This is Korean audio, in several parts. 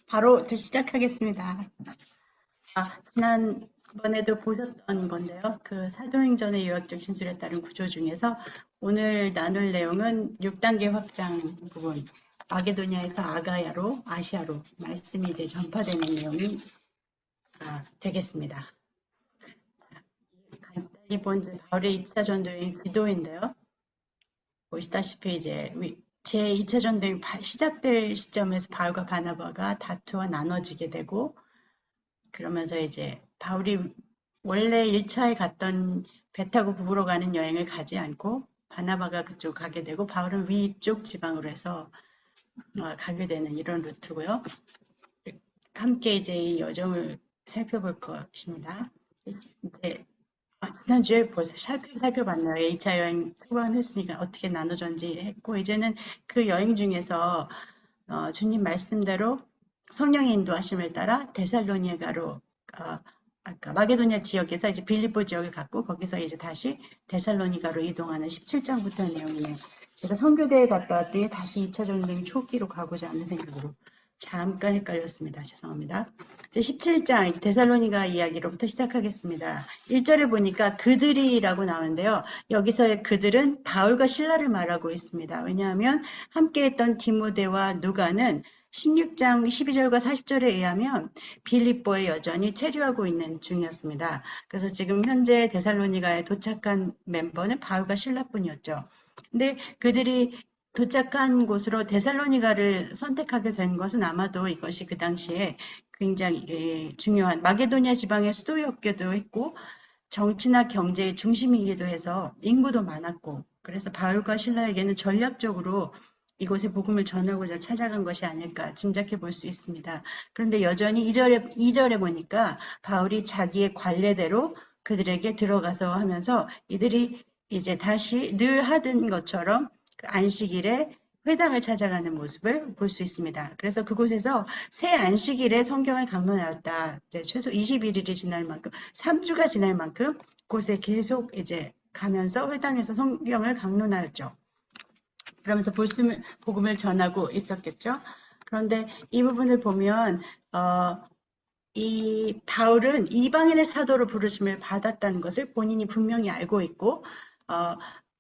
바로 시작하겠습니다. 지난번에도 보셨던 건데요. 그 사도행전의 요약적 진술에 따른 구조 중에서 오늘 나눌 내용은 6단계 확장 부분, 마게도냐에서 아가야로, 아시아로 말씀이 이제 전파되는 내용이 되겠습니다. 간단히 본 바울의 2차 전도의 기도인데요. 보시다시피 이제 제 2차 전쟁 시작될 시점에서 바울과 바나바가 다투어 나눠지게 되고 그러면서 이제 바울이 원래 1차에 갔던 배 타고 북으로 가는 여행을 가지 않고 바나바가 그쪽 가게 되고 바울은 위쪽 지방으로 해서 가게 되는 이런 루트고요. 함께 이제 이 여정을 살펴볼 것입니다. 이제 지난주에 살펴봤네요. 2차 여행 초반했으니까 어떻게 나눠졌는지 했고 이제는 그 여행 중에서 주님 말씀대로 성령의 인도하심을 따라 데살로니가로 아까 마게도냐 지역에서 이제 빌립보 지역을 갔고 거기서 이제 다시 데살로니가로 이동하는 17장부터 내용이네요. 제가 선교대에 갔다 왔더니 다시 2차 전쟁 초기로 가고자 하는 생각으로 잠깐 헷갈렸습니다. 죄송합니다. 이제 17장 데살로니가 이야기로부터 시작하겠습니다. 1절에 보니까 그들이라고 나오는데요. 여기서의 그들은 바울과 실라를 말하고 있습니다. 왜냐하면 함께했던 디모데와 누가는 16장 12절과 40절에 의하면 빌립보에 여전히 체류하고 있는 중이었습니다. 그래서 지금 현재 데살로니가에 도착한 멤버는 바울과 실라뿐이었죠. 근데 그들이 도착한 곳으로 데살로니가를 선택하게 된 것은 아마도 이것이 그 당시에 굉장히 중요한 마게도냐 지방의 수도였기도 했고 정치나 경제의 중심이기도 해서 인구도 많았고 그래서 바울과 실라에게는 전략적으로 이곳에 복음을 전하고자 찾아간 것이 아닐까 짐작해 볼 수 있습니다. 그런데 여전히 2절에 보니까 바울이 자기의 관례대로 그들에게 들어가서 하면서 이들이 이제 다시 늘 하던 것처럼 그 안식일에 회당을 찾아가는 모습을 볼 수 있습니다. 그래서 그곳에서 새 안식일에 성경을 강론하였다. 이제 최소 21일이 지날 만큼, 3주가 지날 만큼 곳에 계속 이제 가면서 회당에서 성경을 강론하였죠. 그러면서 복음을 전하고 있었겠죠. 그런데 이 부분을 보면 이 바울은 이방인의 사도로 부르심을 받았다는 것을 본인이 분명히 알고 있고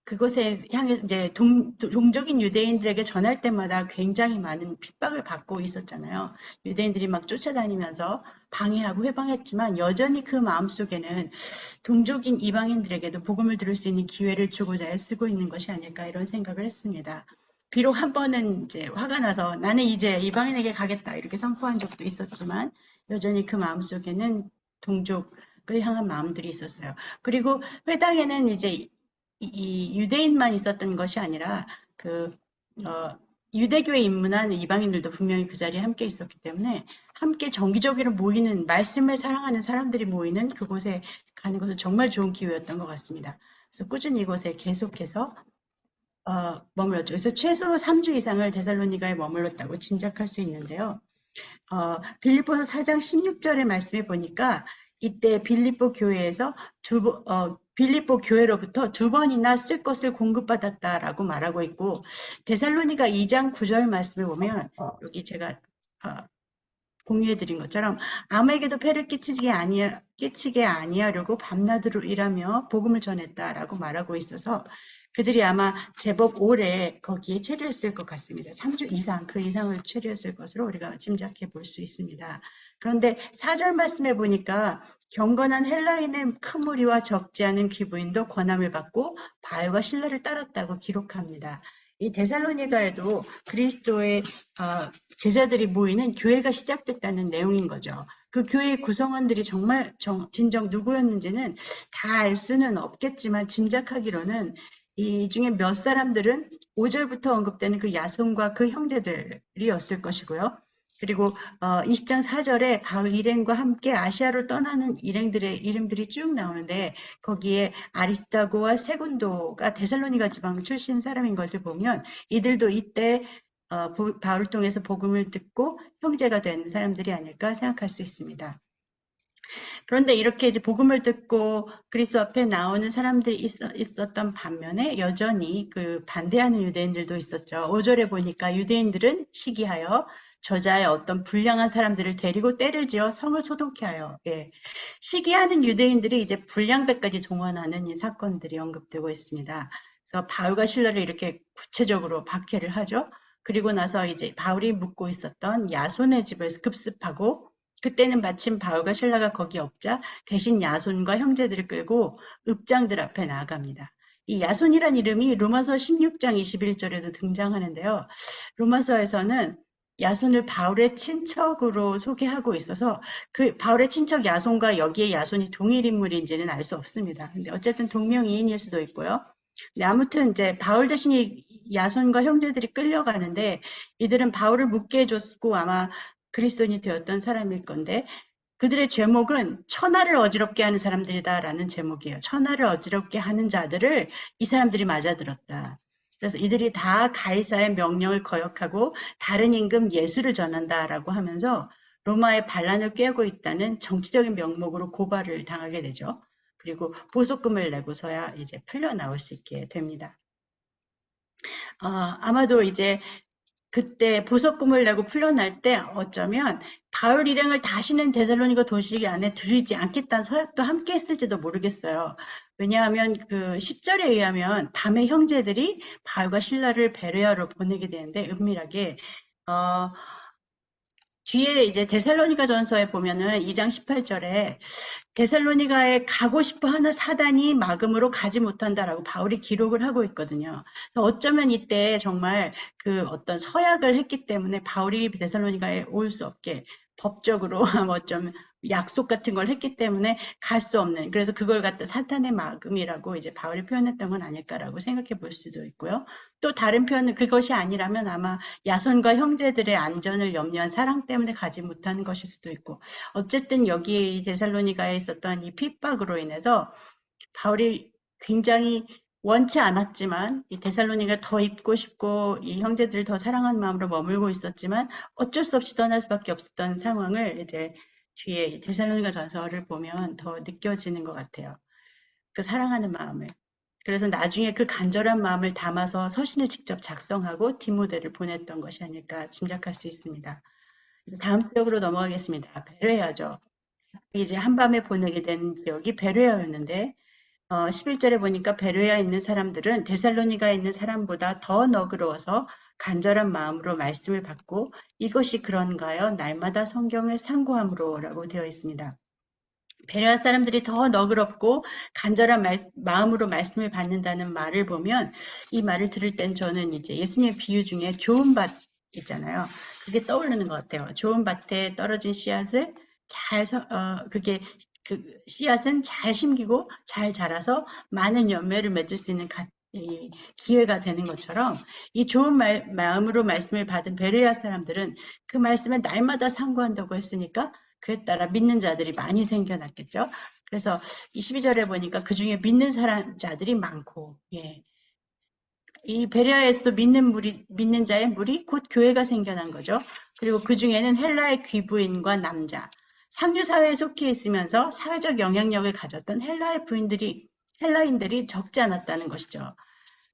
그곳에 향해 이제 동족인 유대인들에게 전할 때마다 굉장히 많은 핍박을 받고 있었잖아요. 유대인들이 막 쫓아다니면서 방해하고 회방했지만 여전히 그 마음속에는 동족인 이방인들에게도 복음을 들을 수 있는 기회를 주고자 애쓰고 있는 것이 아닐까 이런 생각을 했습니다. 비록 한 번은 이제 화가 나서 나는 이제 이방인에게 가겠다 이렇게 선포한 적도 있었지만 여전히 그 마음속에는 동족을 향한 마음들이 있었어요. 그리고 회당에는 이제 이 유대인만 있었던 것이 아니라 유대교에 입문한 이방인들도 분명히 그 자리에 함께 있었기 때문에 함께 정기적으로 모이는 말씀을 사랑하는 사람들이 모이는 그곳에 가는 것은 정말 좋은 기회였던 것 같습니다. 그래서 꾸준히 이곳에 계속해서 머물렀죠. 그래서 최소 3주 이상을 데살로니가에 머물렀다고 짐작할 수 있는데요. 빌립보서 4장 16절의 말씀에 보니까 이때 빌립보 교회에서 빌립보 교회로부터 2번이나 쓸 것을 공급받았다라고 말하고 있고 데살로니가 2장 9절 말씀을 보면 여기 제가 공유해드린 것처럼 아무에게도 폐를 끼치게 아니하려고 밤낮으로 일하며 복음을 전했다라고 말하고 있어서 그들이 아마 제법 오래 거기에 체류했을 것 같습니다. 3주 이상, 그 이상을 체류했을 것으로 우리가 짐작해 볼 수 있습니다. 그런데 4절 말씀해 보니까 경건한 헬라인의 큰 무리와 적지 않은 귀부인도 권함을 받고 바울과 실라를 따랐다고 기록합니다. 이 데살로니가에도 그리스도의 제자들이 모이는 교회가 시작됐다는 내용인 거죠. 그 교회의 구성원들이 정말 진정 누구였는지는 다 알 수는 없겠지만 짐작하기로는 이 중에 몇 사람들은 5절부터 언급되는 그 야손과 그 형제들이었을 것이고요. 그리고 20장 4절에 바울 일행과 함께 아시아로 떠나는 일행들의 이름들이 쭉 나오는데 거기에 아리스타고와 세군도가 데살로니가 지방 출신 사람인 것을 보면 이들도 이때 바울을 통해서 복음을 듣고 형제가 된 사람들이 아닐까 생각할 수 있습니다. 그런데 이렇게 이제 복음을 듣고 그리스도 앞에 나오는 사람들이 있었던 반면에 여전히 그 반대하는 유대인들도 있었죠. 5절에 보니까 유대인들은 시기하여 저자의 어떤 불량한 사람들을 데리고 때를 지어 성을 소동케 하여, 예. 시기하는 유대인들이 이제 불량배까지 동원하는 이 사건들이 언급되고 있습니다. 그래서 바울과 실라를 이렇게 구체적으로 박해를 하죠. 그리고 나서 이제 바울이 묵고 있었던 야손의 집을 급습하고, 그때는 마침 바울과 실라가 거기 없자 대신 야손과 형제들을 끌고 읍장들 앞에 나아갑니다. 이 야손이란 이름이 로마서 16장 21절에도 등장하는데요. 로마서에서는 야손을 바울의 친척으로 소개하고 있어서 그 바울의 친척 야손과 여기에 야손이 동일 인물인지는 알 수 없습니다. 근데 어쨌든 동명이인일 수도 있고요. 근데 아무튼 이제 바울 대신 이 야손과 형제들이 끌려가는데 이들은 바울을 묻게 해줬고 아마 그리스도인이 되었던 사람일 건데 그들의 제목은 천하를 어지럽게 하는 사람들이다라는 제목이에요. 천하를 어지럽게 하는 자들을 이 사람들이 맞아들었다. 그래서 이들이 다 가이사의 명령을 거역하고 다른 임금 예수를 전한다라고 하면서 로마의 반란을 꾀고 있다는 정치적인 명목으로 고발을 당하게 되죠. 그리고 보석금을 내고서야 이제 풀려 나올 수 있게 됩니다. 아마도 이제 그때 보석금을 내고 풀려날 때 어쩌면 바울 일행을 다시는 데살로니가 도시 안에 들이지 않겠다는 서약도 함께 했을지도 모르겠어요. 왜냐하면 그 10절에 의하면 밤에 형제들이 바울과 실라를 베레아로 보내게 되는데 은밀하게 뒤에 이제 데살로니가 전서에 보면은 2장 18절에 데살로니가에 가고 싶어 하는 사단이 막음으로 가지 못한다라고 바울이 기록을 하고 있거든요. 그래서 어쩌면 이때 정말 그 어떤 서약을 했기 때문에 바울이 데살로니가에 올 수 없게 법적으로 어쩌면 약속 같은 걸 했기 때문에 갈 수 없는, 그래서 그걸 갖다 사탄의 막음이라고 이제 바울이 표현했던 건 아닐까라고 생각해 볼 수도 있고요. 또 다른 표현은 그것이 아니라면 아마 야손과 형제들의 안전을 염려한 사랑 때문에 가지 못하는 것일 수도 있고, 어쨌든 여기 데살로니가에 있었던 이 핍박으로 인해서 바울이 굉장히 원치 않았지만 이 데살로니가 더 있고 싶고 이 형제들을 더 사랑하는 마음으로 머물고 있었지만 어쩔 수 없이 떠날 수밖에 없었던 상황을 이제 뒤에 데살로니가 전서를 보면 더 느껴지는 것 같아요. 그 사랑하는 마음을. 그래서 나중에 그 간절한 마음을 담아서 서신을 직접 작성하고 디모데를 보냈던 것이 아닐까 짐작할 수 있습니다. 다음 지역으로 넘어가겠습니다. 베레아죠. 이제 한밤에 보내게 된 지역이 베레아였는데 11절에 보니까 베레아에 있는 사람들은 데살로니가에 있는 사람보다 더 너그러워서 간절한 마음으로 말씀을 받고 이것이 그런가요? 날마다 성경을 상고함으로 라고 되어 있습니다. 베레아 사람들이 더 너그럽고 간절한 마음으로 말씀을 받는다는 말을 보면 이 말을 들을 땐 저는 이제 예수님의 비유 중에 좋은 밭 있잖아요. 그게 떠오르는 것 같아요. 좋은 밭에 떨어진 씨앗을 그게 그 씨앗은 잘 심기고 잘 자라서 많은 열매를 맺을 수 있는 이 기회가 되는 것처럼 이 좋은 마음으로 말씀을 받은 베레아 사람들은 그 말씀을 날마다 상고한다고 했으니까 그에 따라 믿는 자들이 많이 생겨났겠죠. 그래서 22절에 보니까 그 중에 믿는 자들이 많고, 예. 이 베레아에서도 믿는 자의 무리, 곧 교회가 생겨난 거죠. 그리고 그 중에는 헬라의 귀부인과 남자, 상류사회에 속해 있으면서 사회적 영향력을 가졌던 헬라인들이 적지 않았다는 것이죠.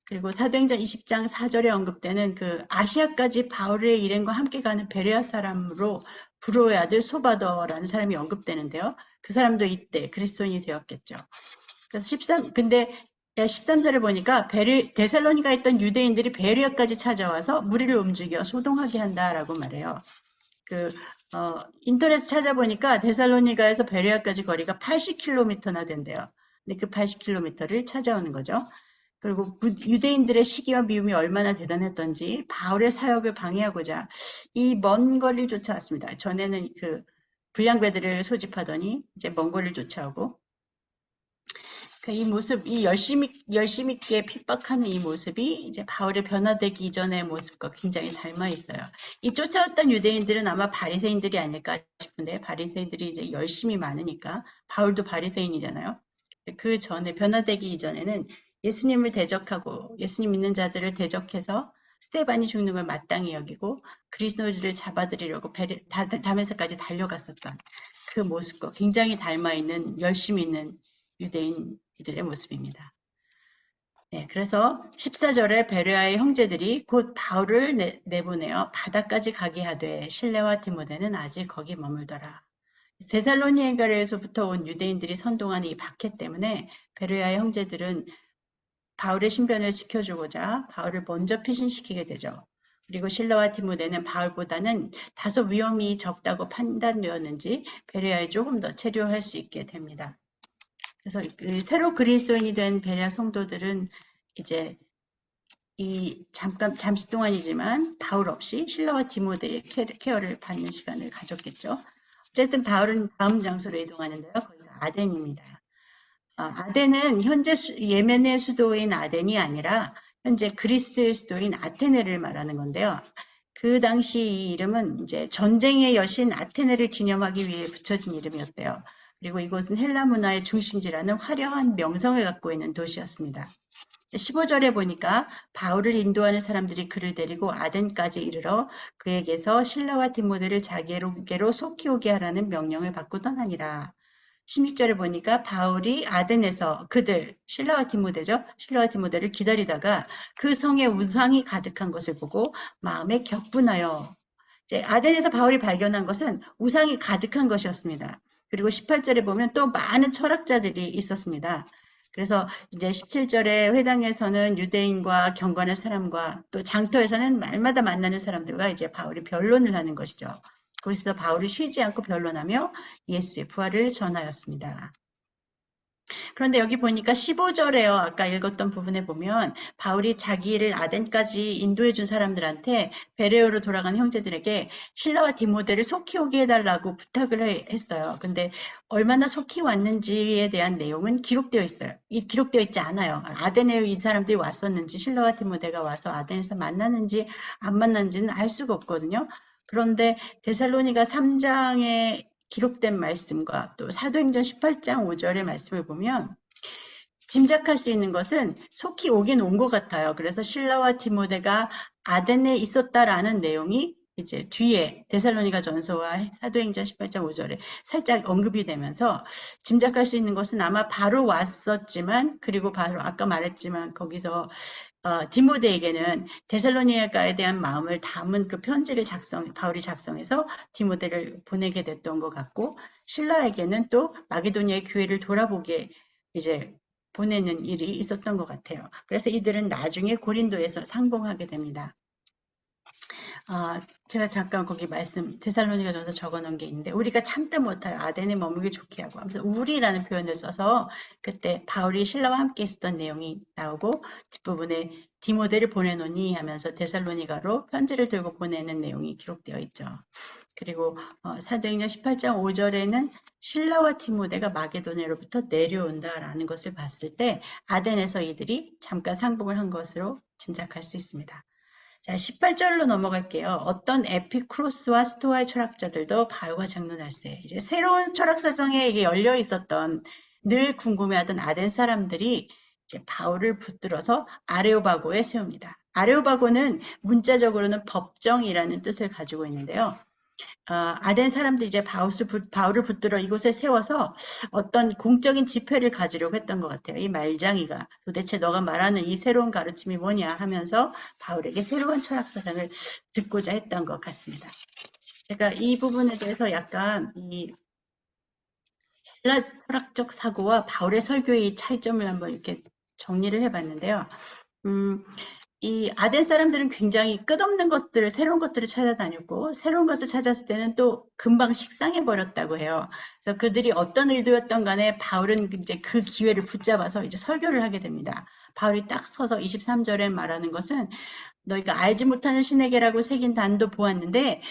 그리고 사도행전 20장 4절에 언급되는 그 아시아까지 바울의 일행과 함께 가는 베레아 사람으로 브로의 아들 소바더라는 사람이 언급되는데요. 그 사람도 이때 그리스도인이 되었겠죠. 그래서 13절에 보니까 데살로니가에 있던 유대인들이 베레아까지 찾아와서 무리를 움직여 소동하게 한다라고 말해요. 인터넷 찾아보니까 데살로니가에서 베레아까지 거리가 80km나 된대요. 근데 그 80km를 찾아오는 거죠. 그리고 유대인들의 시기와 미움이 얼마나 대단했던지 바울의 사역을 방해하고자 이 먼 거리를 쫓아왔습니다. 전에는 그 불량배들을 소집하더니 이제 먼 거리를 쫓아오고 이 모습, 이 열심 있게 핍박하는 이 모습이 이제 바울의 변화되기 이전의 모습과 굉장히 닮아 있어요. 이 쫓아왔던 유대인들은 아마 바리새인들이 아닐까 싶은데 바리새인들이 이제 열심히 많으니까 바울도 바리새인이잖아요. 그 전에 변화되기 이전에는 예수님을 대적하고 예수님 믿는 자들을 대적해서 스테반이 죽는 걸 마땅히 여기고 그리스도를 잡아들이려고 담에서까지 달려갔었던 그 모습과 굉장히 닮아 있는 열심히 있는 유대인들의 모습입니다. 네, 그래서 14절에 베레아의 형제들이 곧 바울을 내보내어 바다까지 가게 하되 실레와 디모데는 아직 거기 머물더라. 데살로니가에서부터 온 유대인들이 선동하는 이 박해 때문에 베레아의 형제들은 바울의 신변을 지켜주고자 바울을 먼저 피신시키게 되죠. 그리고 실라와 디모데는 바울보다는 다소 위험이 적다고 판단되었는지 베레아에 조금 더 체류할 수 있게 됩니다. 그래서 그 새로 그리스도인이 된 베레아 성도들은 이제 잠시 동안이지만 바울 없이 실라와 디모데의 케어를 받는 시간을 가졌겠죠. 어쨌든 바울은 다음 장소로 이동하는데요. 거기가 아덴입니다. 아덴은 현재 예멘의 수도인 아덴이 아니라 현재 그리스의 수도인 아테네를 말하는 건데요. 그 당시 이 이름은 이제 전쟁의 여신 아테네를 기념하기 위해 붙여진 이름이었대요. 그리고 이곳은 헬라 문화의 중심지라는 화려한 명성을 갖고 있는 도시였습니다. 15절에 보니까 바울을 인도하는 사람들이 그를 데리고 아덴까지 이르러 그에게서 실라와 디모데를 자기에게로 속히 오게 하라는 명령을 받고 떠나니라. 16절에 보니까 바울이 아덴에서 그들, 실라와 디모데죠. 실라와 디모데를 기다리다가 그 성에 우상이 가득한 것을 보고 마음에 격분하여 이제 아덴에서 바울이 발견한 것은 우상이 가득한 것이었습니다. 그리고 18절에 보면 또 많은 철학자들이 있었습니다. 그래서 이제 17절에 회당에서는 유대인과 경건한 사람과 또 장터에서는 말마다 만나는 사람들과 이제 바울이 변론을 하는 것이죠. 그래서 바울이 쉬지 않고 변론하며 예수의 부활을 전하였습니다. 그런데 여기 보니까 15절에요. 아까 읽었던 부분에 보면 바울이 자기를 아덴까지 인도해 준 사람들한테 베레오로 돌아간 형제들에게 실라와 디모데를 속히 오게 해달라고 부탁을 했어요. 근데 얼마나 속히 왔는지에 대한 내용은 기록되어 있어요. 기록되어 있지 않아요. 아덴에 이 사람들이 왔었는지 실라와 디모데가 와서 아덴에서 만났는지 안 만났는지는 알 수가 없거든요. 그런데 데살로니가 3장에 기록된 말씀과 또 사도행전 18장 5절의 말씀을 보면 짐작할 수 있는 것은 속히 오긴 온 것 같아요. 그래서 실라와 디모데가 아덴에 있었다라는 내용이 이제 뒤에 데살로니가 전서와 사도행전 18장 5절에 살짝 언급이 되면서 짐작할 수 있는 것은 아마 바로 왔었지만 그리고 바로 아까 말했지만 거기서 디모데에게는 데살로니가에 대한 마음을 담은 그 편지를 바울이 작성해서 디모데를 보내게 됐던 것 같고, 실라에게는 또 마게도니아의 교회를 돌아보게 이제 보내는 일이 있었던 것 같아요. 그래서 이들은 나중에 고린도에서 상봉하게 됩니다. 제가 잠깐 거기 데살로니가전서 적어놓은 게 있는데 우리가 참다 못하여 아덴에 머물기 좋게 하고 하면서 우리라는 표현을 써서 그때 바울이 신라와 함께 있었던 내용이 나오고 뒷부분에 디모데를 보내노니 하면서 데살로니가로 편지를 들고 보내는 내용이 기록되어 있죠. 그리고 사도행전 18장 5절에는 실라와 디모데가 마게도냐로부터 내려온다라는 것을 봤을 때 아덴에서 이들이 잠깐 상봉을 한 것으로 짐작할 수 있습니다. 자, 18절로 넘어갈게요. 어떤 에피크로스와 스토아의 철학자들도 바울과 장론할세. 이제 새로운 철학사정에 이게 열려 있었던 늘 궁금해하던 아덴 사람들이 이제 바울을 붙들어서 아레오바고에 세웁니다. 아레오바고는 문자적으로는 법정이라는 뜻을 가지고 있는데요. 아덴 사람들이 이제 바울을 붙들어 이곳에 세워서 어떤 공적인 집회를 가지려고 했던 것 같아요. 이 말장이가 도대체 너가 말하는 이 새로운 가르침이 뭐냐 하면서 바울에게 새로운 철학사상을 듣고자 했던 것 같습니다. 제가 이 부분에 대해서 약간 이 헬라 철학적 사고와 바울의 설교의 차이점을 한번 이렇게 정리를 해봤는데요. 이 아덴 사람들은 굉장히 끝없는 것들을, 새로운 것들을 찾아다녔고, 새로운 것을 찾았을 때는 또 금방 식상해버렸다고 해요. 그래서 그들이 어떤 의도였던 간에 바울은 이제 그 기회를 붙잡아서 이제 설교를 하게 됩니다. 바울이 딱 서서 23절에 말하는 것은 너희가 알지 못하는 신에게라고 새긴 단도 보았는데,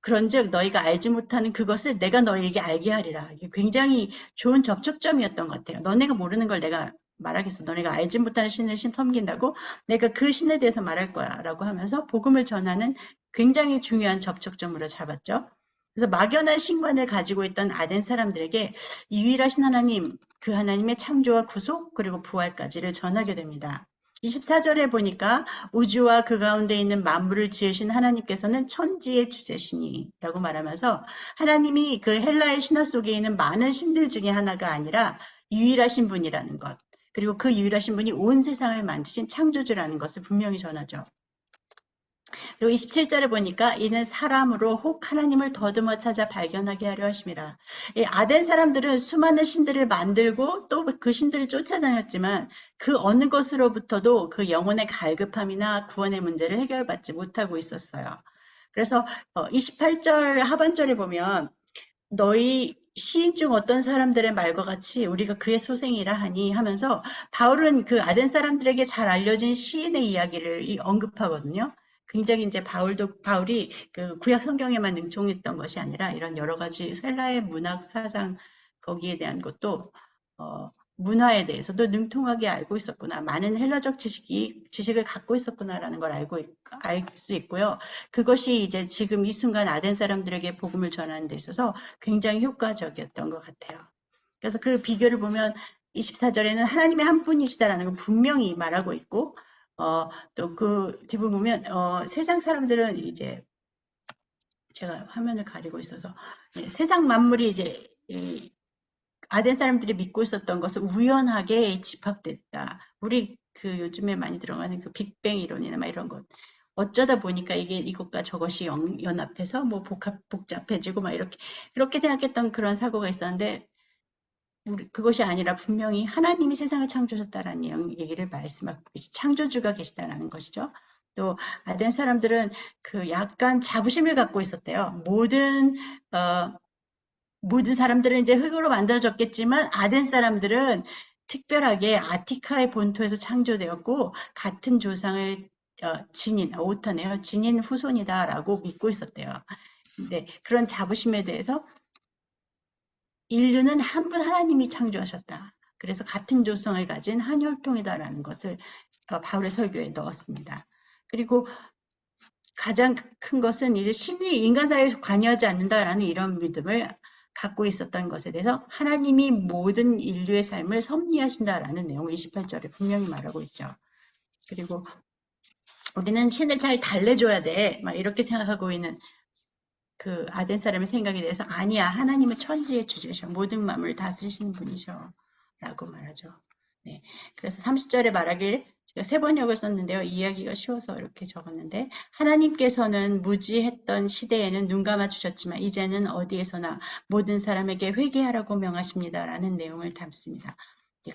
그런즉 너희가 알지 못하는 그것을 내가 너희에게 알게 하리라. 이게 굉장히 좋은 접촉점이었던 것 같아요. 너네가 모르는 걸 내가 말하겠어. 너네가 알지 못하는 신을 섬긴다고 내가 그 신에 대해서 말할 거야 라고 하면서 복음을 전하는 굉장히 중요한 접촉점으로 잡았죠. 그래서 막연한 신관을 가지고 있던 아덴 사람들에게 유일하신 하나님, 그 하나님의 창조와 구속 그리고 부활까지를 전하게 됩니다. 24절에 보니까 우주와 그 가운데 있는 만물을 지으신 하나님께서는 천지의 주제시니라고 말하면서 하나님이 그 헬라의 신화 속에 있는 많은 신들 중에 하나가 아니라 유일하신 분이라는 것. 그리고 그 유일하신 분이 온 세상을 만드신 창조주라는 것을 분명히 전하죠. 그리고 27절에 보니까 이는 사람으로 혹 하나님을 더듬어 찾아 발견하게 하려 하심이라. 이 아덴 사람들은 수많은 신들을 만들고 또 그 신들을 쫓아다녔지만 그 어느 것으로부터도 그 영혼의 갈급함이나 구원의 문제를 해결받지 못하고 있었어요. 그래서 28절 하반절에 보면 너희 시인 중 어떤 사람들의 말과 같이 우리가 그의 소생이라 하니 하면서 바울은 그 아덴 사람들에게 잘 알려진 시인의 이야기를 언급하거든요. 굉장히 이제 바울이 그 구약 성경에만 능통했던 것이 아니라 이런 여러 가지 헬라의 문학 사상 거기에 대한 것도 문화에 대해서도 능통하게 알고 있었구나. 많은 헬라적 지식을 갖고 있었구나라는 걸 알 수 있고요. 그것이 이제 지금 이 순간 아덴 사람들에게 복음을 전하는 데 있어서 굉장히 효과적이었던 것 같아요. 그래서 그 비교를 보면 24절에는 하나님의 한 분이시다라는 걸 분명히 말하고 있고, 또 그 뒷부분 보면, 세상 사람들은 이제 제가 화면을 가리고 있어서, 세상 만물이 이제 아덴 사람들이 믿고 있었던 것은 우연하게 집합됐다. 우리 그 요즘에 많이 들어가는 그 빅뱅 이론이나 막 이런 것. 어쩌다 보니까 이것과 저것이 연합해서 뭐 복잡해지고 막 이렇게 생각했던 그런 사고가 있었는데, 그것이 아니라 분명히 하나님이 세상을 창조하셨다라는 얘기를 말씀하고 창조주가 계시다라는 것이죠. 또 아덴 사람들은 그 약간 자부심을 갖고 있었대요. 모든 사람들은 이제 흙으로 만들어졌겠지만 아덴 사람들은 특별하게 아티카의 본토에서 창조되었고 같은 조상을 오타네요. 지닌 후손이다라고 믿고 있었대요. 근데 그런 자부심에 대해서 인류는 한 분 하나님이 창조하셨다. 그래서 같은 조성을 가진 한 혈통이다라는 것을 바울의 설교에 넣었습니다. 그리고 가장 큰 것은 이제 신이 인간 사회에 관여하지 않는다라는 이런 믿음을 갖고 있었던 것에 대해서 하나님이 모든 인류의 삶을 섭리하신다라는 내용을 28절에 분명히 말하고 있죠. 그리고 우리는 신을 잘 달래줘야 돼. 막 이렇게 생각하고 있는 그 아덴 사람의 생각에 대해서 아니야. 하나님은 천지의 주제셔. 모든 마음을 다스리시는 분이셔. 라고 말하죠. 네. 그래서 30절에 말하길 제가 세 번역을 썼는데요. 이해하기가 쉬워서 이렇게 적었는데 하나님께서는 무지했던 시대에는 눈 감아 주셨지만 이제는 어디에서나 모든 사람에게 회개하라고 명하십니다. 라는 내용을 담습니다.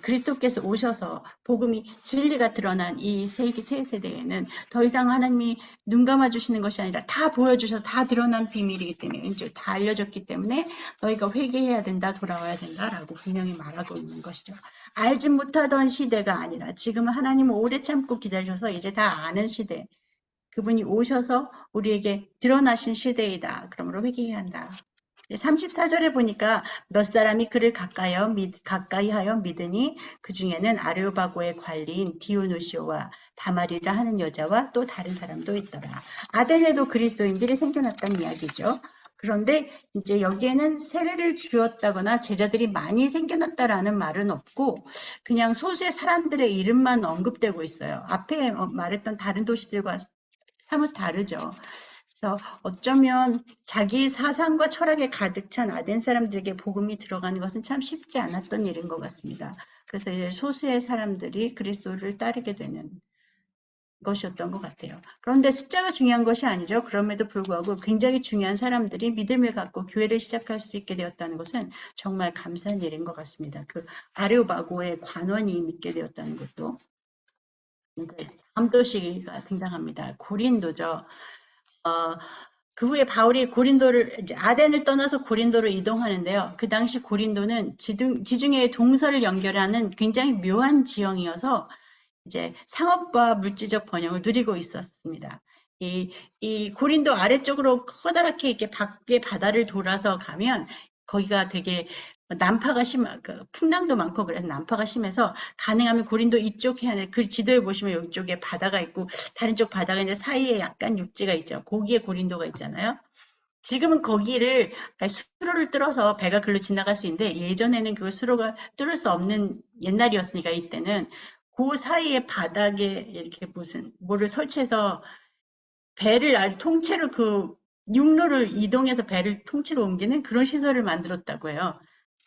그리스도께서 오셔서 복음이 진리가 드러난 이 세 세대에는 더 이상 하나님이 눈 감아주시는 것이 아니라 다 보여주셔서 다 드러난 비밀이기 때문에 이제 다 알려졌기 때문에 너희가 회개해야 된다, 돌아와야 된다라고 분명히 말하고 있는 것이죠. 알지 못하던 시대가 아니라 지금은 하나님을 오래 참고 기다리셔서 이제 다 아는 시대. 그분이 오셔서 우리에게 드러나신 시대이다. 그러므로 회개해야 한다. 34절에 보니까 몇 사람이 그를 가까이하여 믿으니 그 중에는 아레오바고의 관리인 디오누시오와 다말이라 하는 여자와 또 다른 사람도 있더라. 아덴에도 그리스도인들이 생겨났다는 이야기죠. 그런데 이제 여기에는 세례를 주었다거나 제자들이 많이 생겨났다라는 말은 없고 그냥 소수의 사람들의 이름만 언급되고 있어요. 앞에 말했던 다른 도시들과 사뭇 다르죠. 그래서 어쩌면 자기 사상과 철학에 가득 찬 아덴 사람들에게 복음이 들어가는 것은 참 쉽지 않았던 일인 것 같습니다. 그래서 이제 소수의 사람들이 그리스도를 따르게 되는 것이었던 것 같아요. 그런데 숫자가 중요한 것이 아니죠. 그럼에도 불구하고 굉장히 중요한 사람들이 믿음을 갖고 교회를 시작할 수 있게 되었다는 것은 정말 감사한 일인 것 같습니다. 그 아레오바고의 관원이 믿게 되었다는 것도. 다음 도시가 등장합니다. 고린도죠. 그 후에 바울이 이제 아덴을 떠나서 고린도로 이동하는데요. 그 당시 고린도는 지중해의 동서를 연결하는 굉장히 묘한 지형이어서 이제 상업과 물질적 번영을 누리고 있었습니다. 이 고린도 아래쪽으로 커다랗게 이렇게 밖에 바다를 돌아서 가면 거기가 되게 난파가 풍랑도 많고 그래서 난파가 심해서 가능하면 고린도 이쪽 해안에 그 지도에 보시면 이쪽에 바다가 있고 다른 쪽 바다가 이제 사이에 약간 육지가 있죠. 거기에 고린도가 있잖아요. 지금은 거기를 수로를 뚫어서 배가 글로 지나갈 수 있는데 예전에는 그 수로가 뚫을 수 없는 옛날이었으니까 이때는 그 사이에 바닥에 이렇게 뭐를 설치해서 배를 통째로 육로를 이동해서 배를 통째로 옮기는 그런 시설을 만들었다고 해요.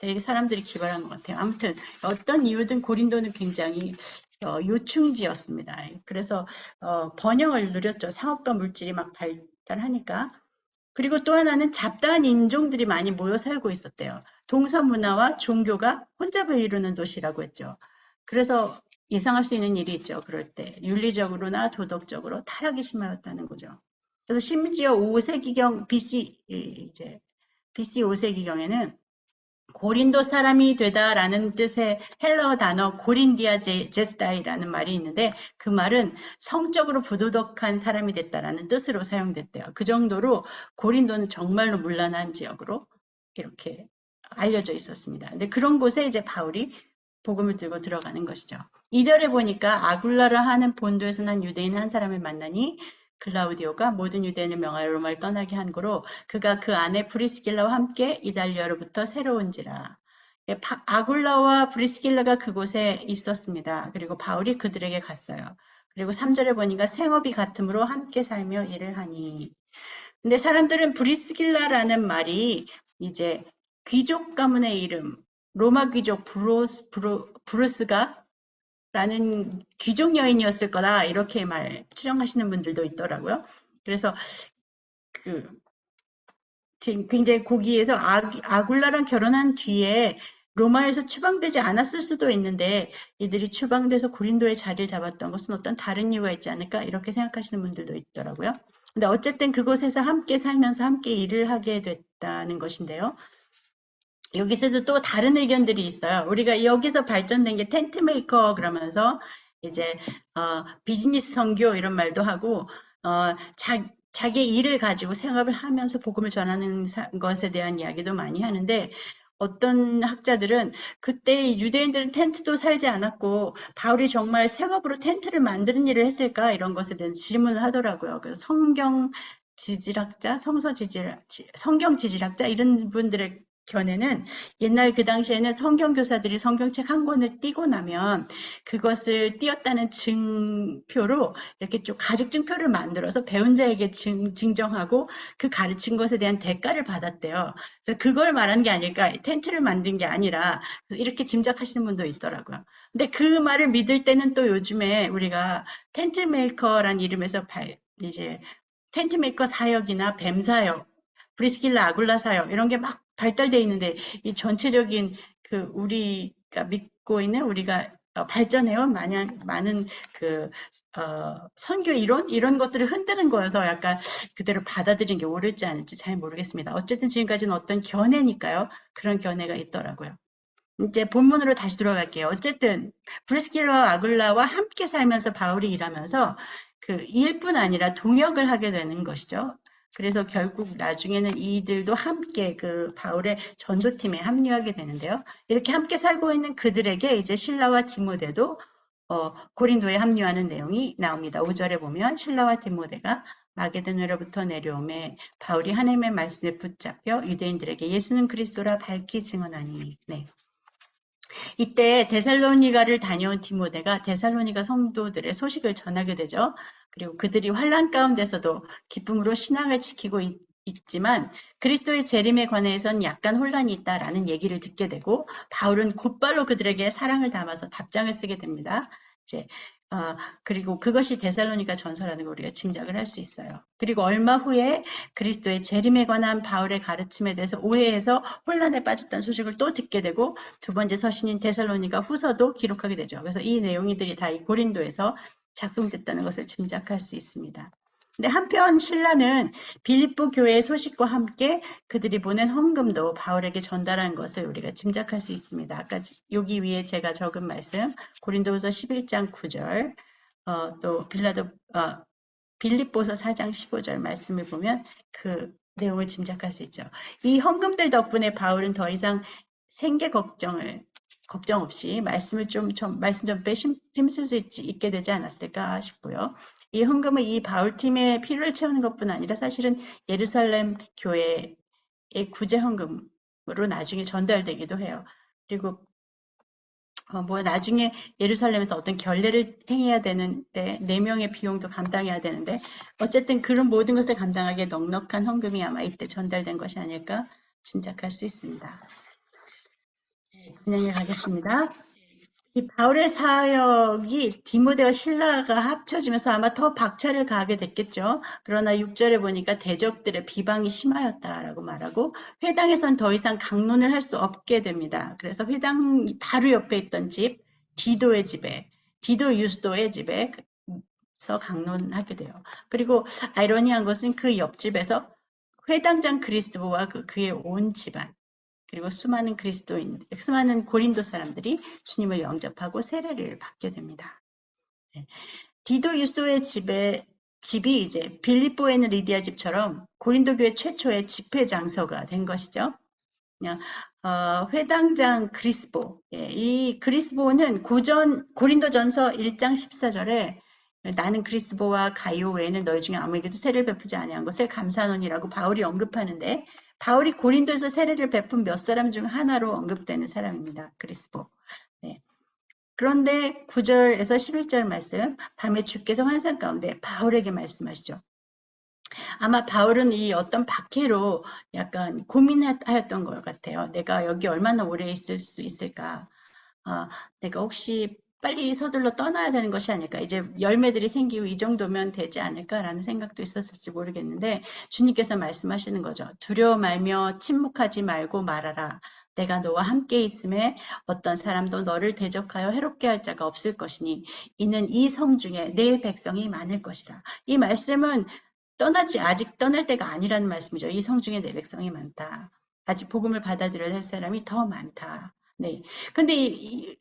되게 사람들이 기발한 것 같아요. 아무튼 어떤 이유든 고린도는 굉장히 요충지였습니다. 그래서 번영을 누렸죠. 상업과 물질이 막 발달하니까. 그리고 또 하나는 잡다한 인종들이 많이 모여 살고 있었대요. 동서 문화와 종교가 혼잡을 이루는 도시라고 했죠. 그래서 예상할 수 있는 일이 있죠. 그럴 때 윤리적으로나 도덕적으로 타락이 심하였다는 거죠. 그래서 심지어 5세기경 BC 5세기경에는 고린도 사람이 되다라는 뜻의 헬러 단어 고린디아 제스다이라는 말이 있는데 그 말은 성적으로 부도덕한 사람이 됐다라는 뜻으로 사용됐대요. 그 정도로 고린도는 정말로 문란한 지역으로 이렇게 알려져 있었습니다. 근데 그런 곳에 이제 바울이 복음을 들고 들어가는 것이죠. 2절에 보니까 아굴라라 하는 본도에서 난 유대인 한 사람을 만나니 클라우디오가 모든 유대인을 명하여 로마를 떠나게 한 거로 그가 그 안에 브리스길라와 함께 이달리아로부터 새로운지라. 아굴라와 브리스길라가 그곳에 있었습니다. 그리고 바울이 그들에게 갔어요. 그리고 3절에 보니까 생업이 같으므로 함께 살며 일을 하니. 근데 사람들은 브리스길라라는 말이 이제 귀족 가문의 이름, 로마 귀족 브루스가 라는 귀족 여인이었을 거다 이렇게 추정하시는 분들도 있더라고요. 그래서 굉장히 거기에서 아굴라랑 결혼한 뒤에 로마에서 추방되지 않았을 수도 있는데 이들이 추방돼서 고린도에 자리를 잡았던 것은 어떤 다른 이유가 있지 않을까 이렇게 생각하시는 분들도 있더라고요. 근데 어쨌든 그곳에서 함께 살면서 함께 일을 하게 됐다는 것인데요. 여기서도 또 다른 의견들이 있어요. 우리가 여기서 발전된 게 텐트 메이커 그러면서 이제 비즈니스 선교 이런 말도 하고 자기 일을 가지고 생업을 하면서 복음을 전하는 것에 대한 이야기도 많이 하는데 어떤 학자들은 그때 유대인들은 텐트도 살지 않았고 바울이 정말 생업으로 텐트를 만드는 일을 했을까 이런 것에 대한 질문을 하더라고요. 그래서 성경 지질학자 이런 분들의 견해는 옛날 그 당시에는 성경교사들이 성경책 한 권을 띄고 나면 그것을 띄었다는 증표로 이렇게 좀 가르침표를 만들어서 배운 자에게 증정하고 그 가르친 것에 대한 대가를 받았대요. 그래서 그걸 말하는 게 아닐까, 텐트를 만든 게 아니라 이렇게 짐작하시는 분도 있더라고요. 근데 그 말을 믿을 때는 또 요즘에 우리가 텐트 메이커란 이름에서 이제 텐트 메이커 사역이나 뱀 사역, 브리스길라 아굴라 사역 이런 게 막 발달돼 있는데 이 전체적인 우리가 믿고 있는 우리가 발전해온 많은 선교 이런 것들을 흔드는 거여서 약간 그대로 받아들인 게 옳을지 아닐지 잘 모르겠습니다. 어쨌든 지금까지는 어떤 견해니까요. 그런 견해가 있더라고요. 이제 본문으로 다시 들어갈게요. 어쨌든 브리스길라와 아굴라와 함께 살면서 바울이 일하면서 그 일뿐 아니라 동역을 하게 되는 것이죠. 그래서 결국 나중에는 이들도 함께 그 바울의 전도팀에 합류하게 되는데요. 이렇게 함께 살고 있는 그들에게 이제 실라와 디모데도 고린도에 합류하는 내용이 나옵니다. 5절에 보면 실라와 디모데가 마게도냐로부터 내려오매 바울이 하나님의 말씀에 붙잡혀 유대인들에게 예수는 그리스도라 밝히 증언하니. 네. 이때 데살로니가를 다녀온 디모데가 데살로니가 성도들의 소식을 전하게 되죠. 그리고 그들이 환난 가운데서도 기쁨으로 신앙을 지키고 있지만 그리스도의 재림에 관해서는 약간 혼란이 있다라는 얘기를 듣게 되고 바울은 곧바로 그들에게 사랑을 담아서 답장을 쓰게 됩니다. 이제 그리고 그것이 데살로니가 전서라는 걸 우리가 짐작을 할 수 있어요. 그리고 얼마 후에 그리스도의 재림에 관한 바울의 가르침에 대해서 오해해서 혼란에 빠졌다는 소식을 또 듣게 되고 두 번째 서신인 데살로니가 후서도 기록하게 되죠. 그래서 이 내용들이 다 이 고린도에서 작성됐다는 것을 짐작할 수 있습니다. 근데 한편 신라는 빌립보 교회의 소식과 함께 그들이 보낸 헌금도 바울에게 전달한 것을 우리가 짐작할 수 있습니다. 아까 여기 위에 제가 적은 말씀 고린도후서 11장 9절 또 빌립보서 4장 15절 말씀을 보면 그 내용을 짐작할 수 있죠. 이 헌금들 덕분에 바울은 더 이상 생계 걱정 없이 말씀 좀 힘쓸 수 있게 되지 않았을까 싶고요. 이 헌금은 이 바울팀의 필요를 채우는 것뿐 아니라 사실은 예루살렘 교회의 구제 헌금으로 나중에 전달되기도 해요. 그리고 나중에 예루살렘에서 어떤 결례를 행해야 되는데 4명의 비용도 감당해야 되는데 어쨌든 그런 모든 것을 감당하기에 넉넉한 헌금이 아마 이때 전달된 것이 아닐까 짐작할 수 있습니다. 진행해 가겠습니다. 이 바울의 사역이 디모데와 실라가 합쳐지면서 아마 더 박차를 가하게 됐겠죠. 그러나 6절에 보니까 대적들의 비방이 심하였다라고 말하고 회당에선 더 이상 강론을 할 수 없게 됩니다. 그래서 회당 바로 옆에 있던 집, 디도의 집에, 디도 유스도의 집에서 강론하게 돼요. 그리고 아이러니한 것은 그 옆집에서 회당장 그리스도와 그의 온 집안, 그리고 수많은 고린도 사람들이 주님을 영접하고 세례를 받게 됩니다. 네. 디도 유소의 집이 이제 빌립보에 있는 리디아 집처럼 고린도 교회 최초의 집회 장소가 된 것이죠. 그냥 회당장 그리스보, 이 그리스보는 고린도전서 1장 14절에 나는 그리스도와 가이오 외에는 너희 중에 아무에게도 세례를 베푸지 아니한 것을 감사하노니라고 바울이 언급하는데, 바울이 고린도에서 세례를 베푼 몇 사람 중 하나로 언급되는 사람입니다. 그리스도. 네. 그런데 9절에서 11절 말씀, 밤에 주께서 환상 가운데 바울에게 말씀하시죠. 아마 바울은 이 어떤 박해로 약간 고민하였던 것 같아요. 내가 여기 얼마나 오래 있을 수 있을까? 내가 혹시 빨리 서둘러 떠나야 되는 것이 아닐까? 이제 열매들이 생기고 이 정도면 되지 않을까라는 생각도 있었을지 모르겠는데, 주님께서 말씀하시는 거죠. 두려워 말며 침묵하지 말고 말하라. 내가 너와 함께 있음에 어떤 사람도 너를 대적하여 해롭게 할 자가 없을 것이니 이는 이 성 중에 내 백성이 많을 것이라. 이 말씀은 아직 떠날 때가 아니라는 말씀이죠. 이 성 중에 내 백성이 많다. 아직 복음을 받아들여야 할 사람이 더 많다. 네. 근데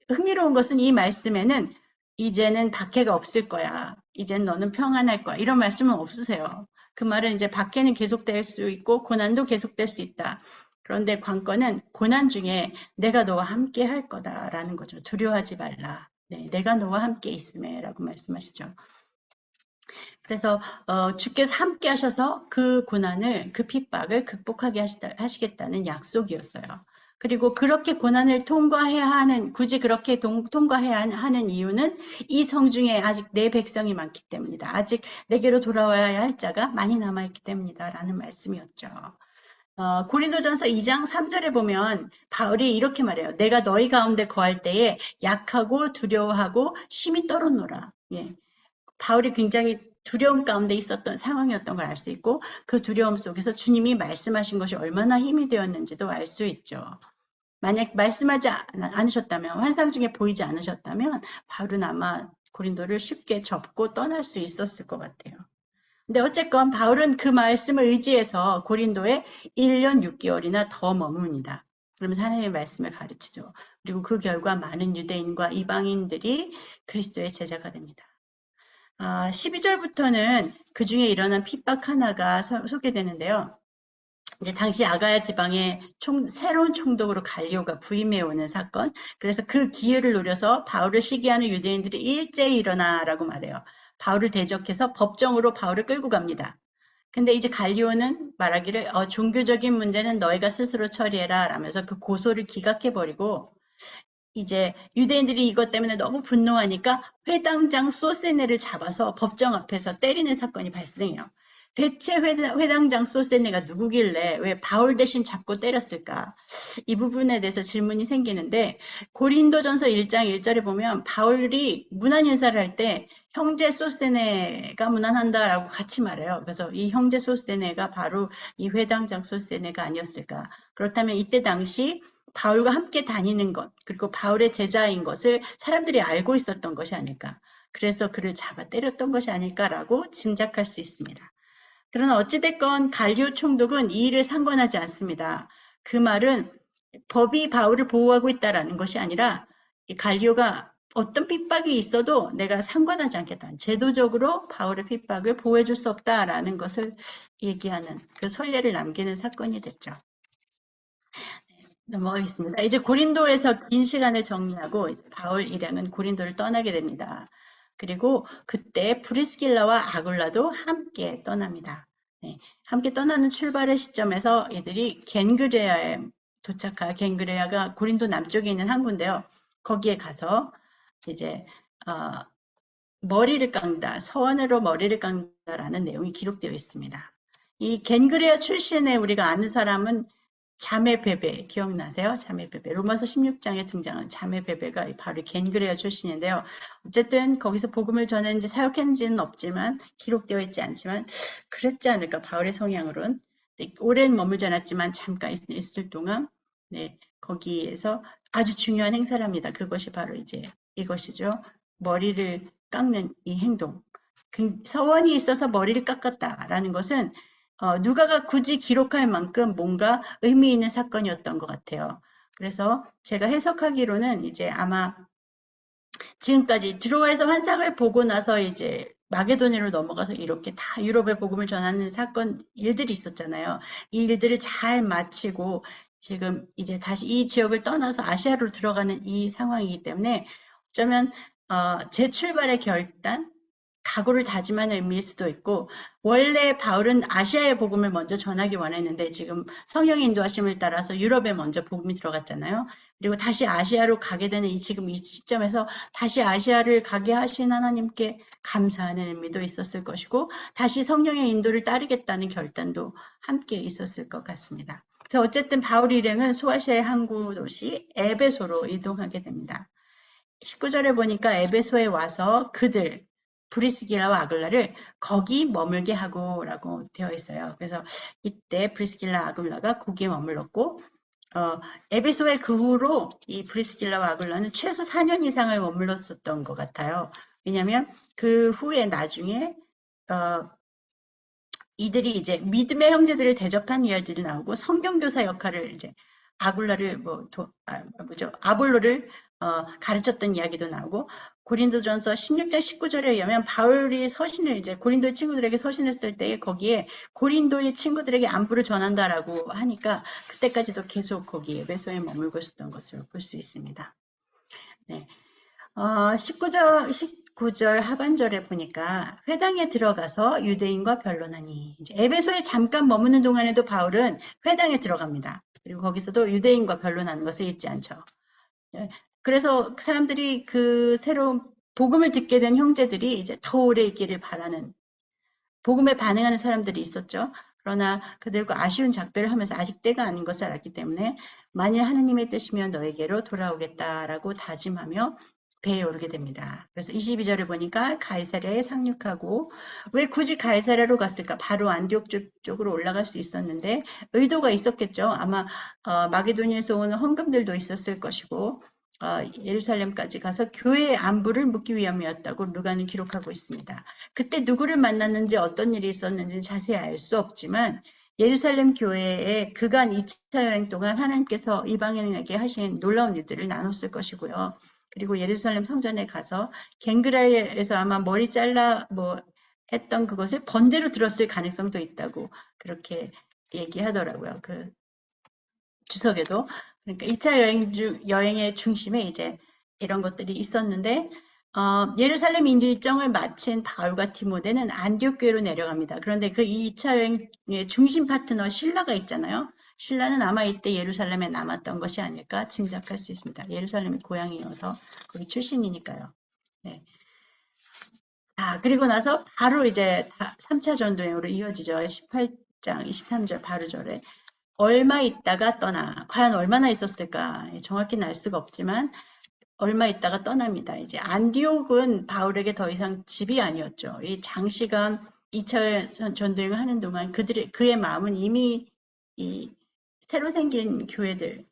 흥미로운 것은 이 말씀에는 이제는 박해가 없을 거야. 이제는 너는 평안할 거야. 이런 말씀은 없으세요. 그 말은 이제 박해는 계속될 수 있고 고난도 계속될 수 있다. 그런데 관건은 고난 중에 내가 너와 함께 할 거다라는 거죠. 두려워하지 말라. 네, 내가 너와 함께 있음에라고 말씀하시죠. 그래서 주께서 함께 하셔서 그 고난을, 그 핍박을 극복하게 하시겠다는 약속이었어요. 그리고 그렇게 고난을 통과해야 하는, 굳이 그렇게 통과해야 하는 이유는 이 성중에 아직 내 백성이 많기 때문이다. 아직 내게로 돌아와야 할 자가 많이 남아있기 때문이다. 라는 말씀이었죠. 고린도전서 2장 3절에 보면 바울이 이렇게 말해요. 내가 너희 가운데 거할 때에 약하고 두려워하고 심히 떨었노라. 예. 바울이 굉장히 두려움 가운데 있었던 상황이었던 걸 알 수 있고, 그 두려움 속에서 주님이 말씀하신 것이 얼마나 힘이 되었는지도 알 수 있죠. 만약 말씀하지 않으셨다면, 환상 중에 보이지 않으셨다면 바울은 아마 고린도를 쉽게 접고 떠날 수 있었을 것 같아요. 근데 어쨌건 바울은 그 말씀을 의지해서 고린도에 1년 6개월이나 더 머뭅니다. 그러면서 하나님의 말씀을 가르치죠. 그리고 그 결과 많은 유대인과 이방인들이 그리스도의 제자가 됩니다. 12절부터는 그 중에 일어난 핍박 하나가 소개되는데요. 이제 당시 아가야 지방에 새로운 총독으로 갈리오가 부임해 오는 사건. 그래서 그 기회를 노려서 바울을 시기하는 유대인들이 일제히 일어나라고 말해요. 바울을 대적해서 법정으로 바울을 끌고 갑니다. 근데 이제 갈리오는 말하기를 종교적인 문제는 너희가 스스로 처리해라 라면서 그 고소를 기각해버리고, 이제 유대인들이 이것 때문에 너무 분노하니까 회당장 소세네를 잡아서 법정 앞에서 때리는 사건이 발생해요. 대체 회당장 소세네가 누구길래 왜 바울 대신 잡고 때렸을까? 이 부분에 대해서 질문이 생기는데, 고린도전서 1장 1절에 보면 바울이 문안 인사를 할 때 형제 소세네가 문안한다라고 같이 말해요. 그래서 이 형제 소세네가 바로 이 회당장 소세네가 아니었을까? 그렇다면 이때 당시 바울과 함께 다니는 것, 그리고 바울의 제자인 것을 사람들이 알고 있었던 것이 아닐까. 그래서 그를 잡아 때렸던 것이 아닐까라고 짐작할 수 있습니다. 그러나 어찌됐건 갈리오 총독은 이 일을 상관하지 않습니다. 그 말은 법이 바울을 보호하고 있다라는 것이 아니라 이 갈리오가 어떤 핍박이 있어도 내가 상관하지 않겠다. 제도적으로 바울의 핍박을 보호해줄 수 없다라는 것을 얘기하는 그 선례를 남기는 사건이 됐죠. 넘어가겠습니다. 이제 고린도에서 긴 시간을 정리하고 바울 일행은 고린도를 떠나게 됩니다. 그리고 그때 브리스길라와 아굴라도 함께 떠납니다. 네, 함께 떠나는 출발의 시점에서 이들이 겐그레아에 도착할, 겐그레아가 고린도 남쪽에 있는 항구인데요. 거기에 가서 이제 머리를 깎다, 서원으로 머리를 깎다라는 내용이 기록되어 있습니다. 이 겐그레아 출신의 우리가 아는 사람은 자매 베베 기억나세요? 자매 베베 로마서 16장에 등장하는 자매 베베가 바로 겐그레아 출신인데요. 어쨌든 거기서 복음을 전했는지 사역했는지는 없지만 기록되어 있지 않지만 그랬지 않을까 바울의 성향으로는. 네, 오랜 머물지 않았지만 잠깐 있을 동안 네, 거기에서 아주 중요한 행사를 합니다. 그것이 바로 이제 이것이죠. 머리를 깎는 이 행동. 서원이 있어서 머리를 깎았다라는 것은 누가가 굳이 기록할 만큼 뭔가 의미 있는 사건이었던 것 같아요. 그래서 제가 해석하기로는 이제 아마 지금까지 드로아에서 환상을 보고 나서 이제 마게도니아로 넘어가서 이렇게 다 유럽의 복음을 전하는 사건 일들이 있었잖아요. 이 일들을 잘 마치고 지금 이제 다시 이 지역을 떠나서 아시아로 들어가는 이 상황이기 때문에 어쩌면 재출발의 결단, 각오를 다짐하는 의미일 수도 있고 원래 바울은 아시아의 복음을 먼저 전하기 원했는데 지금 성령의 인도하심을 따라서 유럽에 먼저 복음이 들어갔잖아요. 그리고 다시 아시아로 가게 되는 지금 이 시점에서 다시 아시아를 가게 하신 하나님께 감사하는 의미도 있었을 것이고 다시 성령의 인도를 따르겠다는 결단도 함께 있었을 것 같습니다. 그래서 어쨌든 바울 일행은 소아시아의 항구 도시 에베소로 이동하게 됩니다. 19절에 보니까 에베소에 와서 그들 브리스길라와 아글라를 거기 머물게 하고 라고 되어 있어요. 그래서 이때 브리스길라 아글라가 거기에 머물렀고 에베소에 그 후로 이 브리스길라와 아글라는 최소 4년 이상을 머물렀었던 것 같아요. 왜냐하면 그 후에 나중에 이들이 이제 믿음의 형제들을 대접한 이야기들이 나오고 성경교사 역할을 이제 아굴라를 아볼로를 가르쳤던 이야기도 나오고 고린도전서 16장 19절에 의하면 바울이 서신을 이제 고린도의 친구들에게 서신을 쓸 때에 거기에 고린도의 친구들에게 안부를 전한다라고 하니까 그때까지도 계속 거기 에베소에 머물고 있었던 것을 볼 수 있습니다. 네. 19절 하반절에 보니까 회당에 들어가서 유대인과 변론하니 이제 에베소에 잠깐 머무는 동안에도 바울은 회당에 들어갑니다. 그리고 거기서도 유대인과 변론하는 것을 잊지 않죠. 그래서 사람들이 그 새로운 복음을 듣게 된 형제들이 이제 더 오래 있기를 바라는 복음에 반응하는 사람들이 있었죠. 그러나 그들과 아쉬운 작별을 하면서 아직 때가 아닌 것을 알았기 때문에 만일 하느님의 뜻이면 너에게로 돌아오겠다라고 다짐하며 배에 오르게 됩니다. 그래서 22절을 보니까 가이사랴에 상륙하고 왜 굳이 가이사랴로 갔을까? 바로 안디옥 쪽으로 올라갈 수 있었는데 의도가 있었겠죠. 아마 마게도니아에서 오는 헌금들도 있었을 것이고 예루살렘까지 가서 교회의 안부를 묻기 위함이었다고 루가는 기록하고 있습니다. 그때 누구를 만났는지 어떤 일이 있었는지 자세히 알 수 없지만 예루살렘 교회에 그간 2차 여행 동안 하나님께서 이방인에게 하신 놀라운 일들을 나눴을 것이고요. 그리고 예루살렘 성전에 가서 갱그라에서 아마 머리 잘라 했던 그것을 번제로 들었을 가능성도 있다고 그렇게 얘기하더라고요. 그 주석에도. 그러니까 2차 여행의 중심에 이제 이런 것들이 있었는데 예루살렘 인도 일정을 마친 바울과 디모데는 안디옥 교회로 내려갑니다. 그런데 그 2차 여행의 중심 파트너 신라가 있잖아요. 신라는 아마 이때 예루살렘에 남았던 것이 아닐까 짐작할 수 있습니다. 예루살렘이 고향이어서 거기 출신이니까요. 네. 그리고 나서 바로 이제 3차 전도행으로 이어지죠. 18장 23절 바로 절에 얼마 있다가 떠나. 과연 얼마나 있었을까? 정확히는 알 수가 없지만 얼마 있다가 떠납니다. 이제 안디옥은 바울에게 더 이상 집이 아니었죠. 이 장시간 2차 전도행을 하는 동안 그의 마음은 이미 이 새로 생긴 교회들,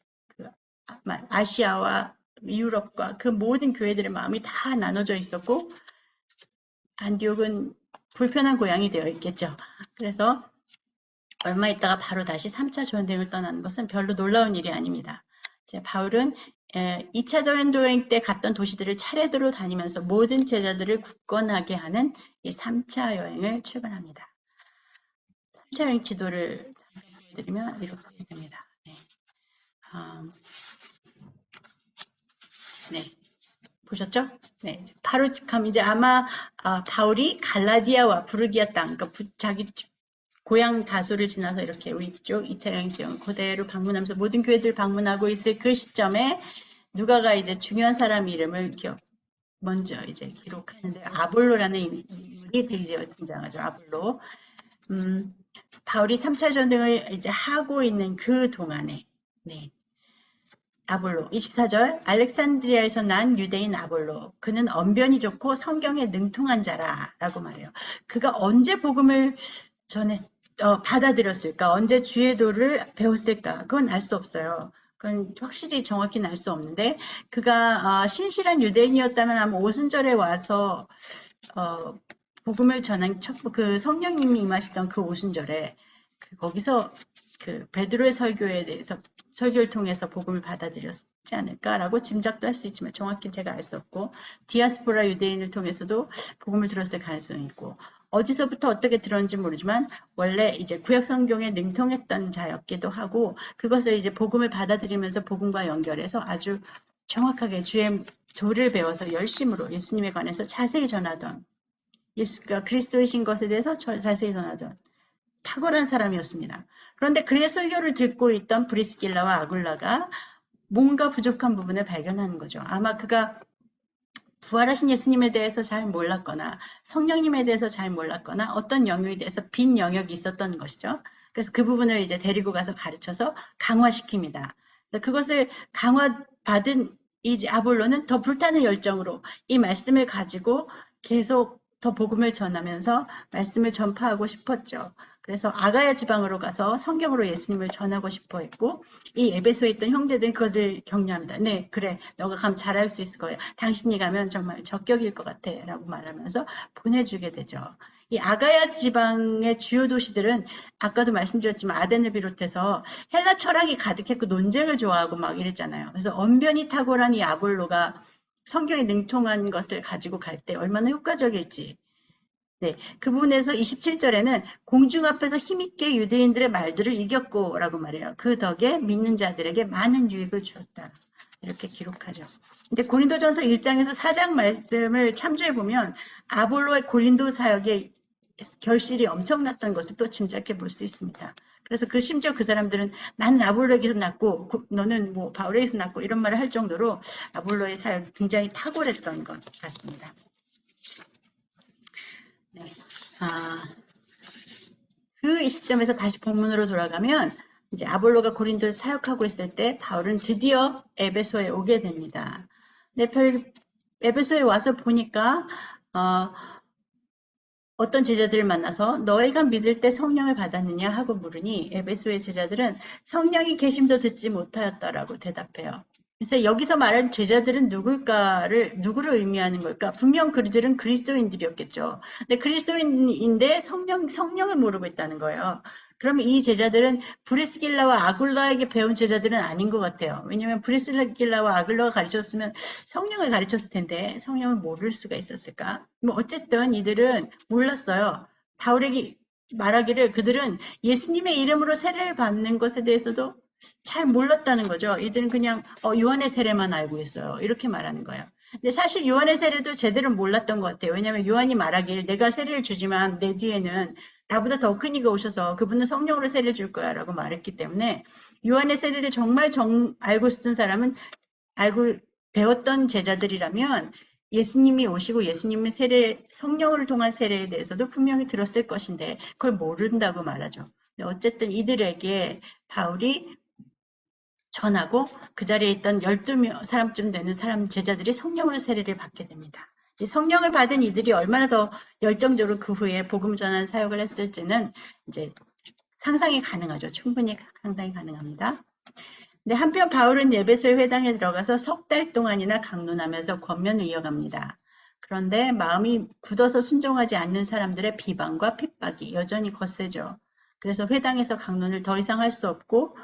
아시아와 유럽과 그 모든 교회들의 마음이 다 나눠져 있었고 안디옥은 불편한 고향이 되어 있겠죠. 그래서 얼마 있다가 바로 다시 3차 전도행을 떠나는 것은 별로 놀라운 일이 아닙니다. 바울은 2차 전도행 때 갔던 도시들을 차례대로 다니면서 모든 제자들을 굳건하게 하는 이 3차 여행을 출발합니다. 3차 여행 지도를 보여드리면 이렇게 됩니다. 네. 보셨죠? 네. 바로 가면 이제 아마 바울이 갈라디아와 부르기아 땅, 그러니까 자기 고향 다소를 지나서 이렇게 위쪽 2차 여행 지역 그대로 방문하면서 모든 교회들 방문하고 있을 그 시점에 누가가 이제 중요한 사람 이름을 먼저 이제 기록하는데 아볼로라는 인물이 등장하죠. 아볼로. 바울이 3차 전쟁을 이제 하고 있는 그 동안에 네. 아볼로 24절 알렉산드리아에서 난 유대인 아볼로 그는 언변이 좋고 성경에 능통한 자라 라고 말해요. 그가 언제 복음을 받아들였을까? 언제 주의 도를 배웠을까? 그건 알 수 없어요. 그건 확실히 정확히는 알 수 없는데 그가 신실한 유대인이었다면 아마 오순절에 와서 복음을 전한 그 성령님이 임하시던 그 오순절에 거기서 그 베드로의 설교에 대해서 설교를 통해서 복음을 받아들였지 않을까라고 짐작도 할 수 있지만 정확히 제가 알 수 없고 디아스포라 유대인을 통해서도 복음을 들었을 가능성이 있고 어디서부터 어떻게 들었는지 모르지만 원래 이제 구약 성경에 능통했던 자였기도 하고 그것을 이제 복음을 받아들이면서 복음과 연결해서 아주 정확하게 주의 도를 배워서 열심으로 예수님에 관해서 자세히 전하던 예수가 그리스도이신 것에 대해서 자세히 전하던 탁월한 사람이었습니다. 그런데 그의 설교를 듣고 있던 브리스길라와 아굴라가 뭔가 부족한 부분을 발견하는 거죠. 아마 그가 부활하신 예수님에 대해서 잘 몰랐거나 성령님에 대해서 잘 몰랐거나 어떤 영역에 대해서 빈 영역이 있었던 것이죠. 그래서 그 부분을 이제 데리고 가서 가르쳐서 강화시킵니다. 그것을 강화받은 이 아볼로는 더 불타는 열정으로 이 말씀을 가지고 계속 더 복음을 전하면서 말씀을 전파하고 싶었죠. 그래서 아가야 지방으로 가서 성경으로 예수님을 전하고 싶어 했고 이 에베소에 있던 형제들은 그것을 격려합니다. 네, 그래. 너가 가면 잘할 수 있을 거야. 당신이 가면 정말 적격일 것 같아. 라고 말하면서 보내주게 되죠. 이 아가야 지방의 주요 도시들은 아까도 말씀드렸지만 아덴을 비롯해서 헬라 철학이 가득했고 논쟁을 좋아하고 막 이랬잖아요. 그래서 언변이 탁월한 이 아볼로가 성경에 능통한 것을 가지고 갈 때 얼마나 효과적일지 네, 그 부분에서 27절에는 공중 앞에서 힘있게 유대인들의 말들을 이겼고 라고 말해요. 그 덕에 믿는 자들에게 많은 유익을 주었다. 이렇게 기록하죠. 근데 고린도전서 1장에서 4장 말씀을 참조해보면 아볼로의 고린도 사역의 결실이 엄청났던 것을 또 짐작해 볼 수 있습니다. 그래서 심지어 그 사람들은 나는 아볼로에게서 났고 너는 뭐 바울에게서 났고 이런 말을 할 정도로 아볼로의 사역이 굉장히 탁월했던 것 같습니다. 네. 그 시점에서 다시 본문으로 돌아가면 이제 아볼로가 고린도를 사역하고 있을 때 바울은 드디어 에베소에 오게 됩니다. 근데 에베소에 와서 보니까 어떤 제자들을 만나서 너희가 믿을 때 성령을 받았느냐 하고 물으니 에베소의 제자들은 성령이 계심도 듣지 못하였다라고 대답해요. 그래서 여기서 말하는 제자들은 누구를 의미하는 걸까? 분명 그들은 그리스도인들이었겠죠. 근데 그리스도인인데 성령을 모르고 있다는 거예요. 그러면 이 제자들은 브리스길라와 아굴라에게 배운 제자들은 아닌 것 같아요. 왜냐하면 브리스길라와 아굴라가 가르쳤으면 성령을 가르쳤을 텐데 성령을 모를 수가 있었을까? 뭐 어쨌든 이들은 몰랐어요. 바울에게 말하기를 그들은 예수님의 이름으로 세례를 받는 것에 대해서도 잘 몰랐다는 거죠. 이들은 그냥 요한의 세례만 알고 있어요. 이렇게 말하는 거예요. 근데 사실 요한의 세례도 제대로 몰랐던 것 같아요. 왜냐하면 요한이 말하길 내가 세례를 주지만 내 뒤에는 나보다 더 큰 이가 오셔서 그분은 성령으로 세례를 줄 거야 라고 말했기 때문에 요한의 세례를 정말 알고 있었던 사람은 알고 배웠던 제자들이라면 예수님이 오시고 예수님의 성령을 통한 세례에 대해서도 분명히 들었을 것인데 그걸 모른다고 말하죠. 어쨌든 이들에게 바울이 전하고 그 자리에 있던 12사람쯤 되는 제자들이 성령으로 세례를 받게 됩니다. 성령을 받은 이들이 얼마나 더 열정적으로 그 후에 복음 전하는 사역을 했을지는 이제 상상이 가능하죠. 충분히 상상이 가능합니다. 근데 한편 바울은 에베소의 회당에 들어가서 석 달 동안이나 강론하면서 권면을 이어갑니다. 그런데 마음이 굳어서 순종하지 않는 사람들의 비방과 핍박이 여전히 거세죠. 그래서 회당에서 강론을 더 이상 할 수 없고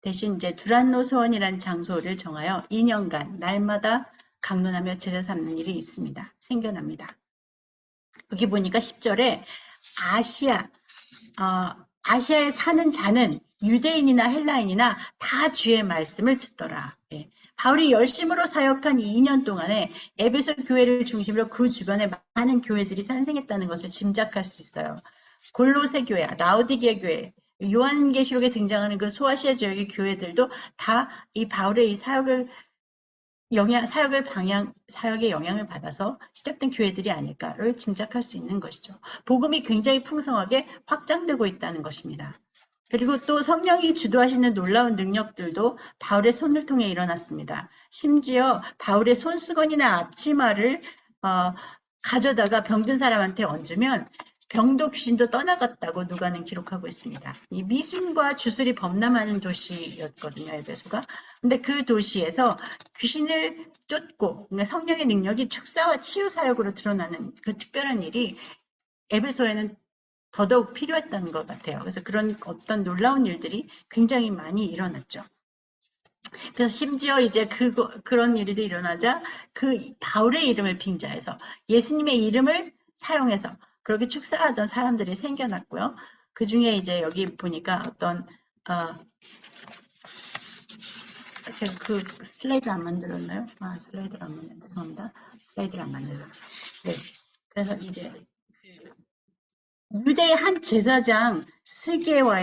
대신 이제 두란노 소원이라는 장소를 정하여 2년간 날마다 강론하며 제자 삼는 일이 있습니다. 생겨납니다. 여기 보니까 10절에 아시아에 사는 자는 유대인이나 헬라인이나 다 주의 말씀을 듣더라. 예. 바울이 열심으로 사역한 2년 동안에 에베소 교회를 중심으로 그 주변에 많은 교회들이 탄생했다는 것을 짐작할 수 있어요. 골로새 교회, 라오디게 교회, 요한계시록에 등장하는 그 소아시아 지역의 교회들도 다 이 바울의 이 사역의 영향을 받아서 시작된 교회들이 아닐까를 짐작할 수 있는 것이죠. 복음이 굉장히 풍성하게 확장되고 있다는 것입니다. 그리고 또 성령이 주도하시는 놀라운 능력들도 바울의 손을 통해 일어났습니다. 심지어 바울의 손수건이나 앞치마를 가져다가 병든 사람한테 얹으면 병도 귀신도 떠나갔다고 누가는 기록하고 있습니다. 이 미순과 주술이 범람하는 도시였거든요, 에베소가. 근데 그 도시에서 귀신을 쫓고, 그러니까 성령의 능력이 축사와 치유 사역으로 드러나는 그 특별한 일이 에베소에는 더더욱 필요했던 것 같아요. 그래서 그런 어떤 놀라운 일들이 굉장히 많이 일어났죠. 그래서 심지어 이제 그런 일이 일어나자 그 바울의 이름을 빙자해서 예수님의 이름을 사용해서 그렇게 축사하던 사람들이 생겨났고요. 그 중에 이제 여기 보니까 어떤 제가 그 슬라이드를 안 만들었나요? 슬라이드를 안 만들었나요? 죄송합니다. 슬라이드를 안 만들었어요. 네. 그래서 이제 유대의 한 제사장 스게와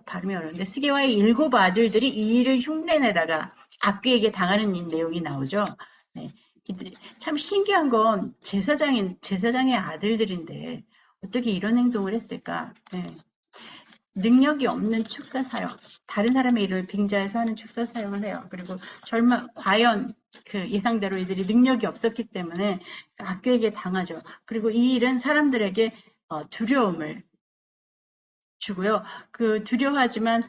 발음이 어려운데 스게와의 7 아들들이 이 일을 흉내내다가 악귀에게 당하는 내용이 나오죠. 네. 참 신기한 건 제사장의 아들들인데 어떻게 이런 행동을 했을까? 네. 능력이 없는 축사 사역, 다른 사람의 일을 빙자해서 하는 축사 사역을 해요. 그리고 과연 그 예상대로 이들이 능력이 없었기 때문에 악귀에게 당하죠. 그리고 이 일은 사람들에게 두려움을 주고요. 그 두려워하지만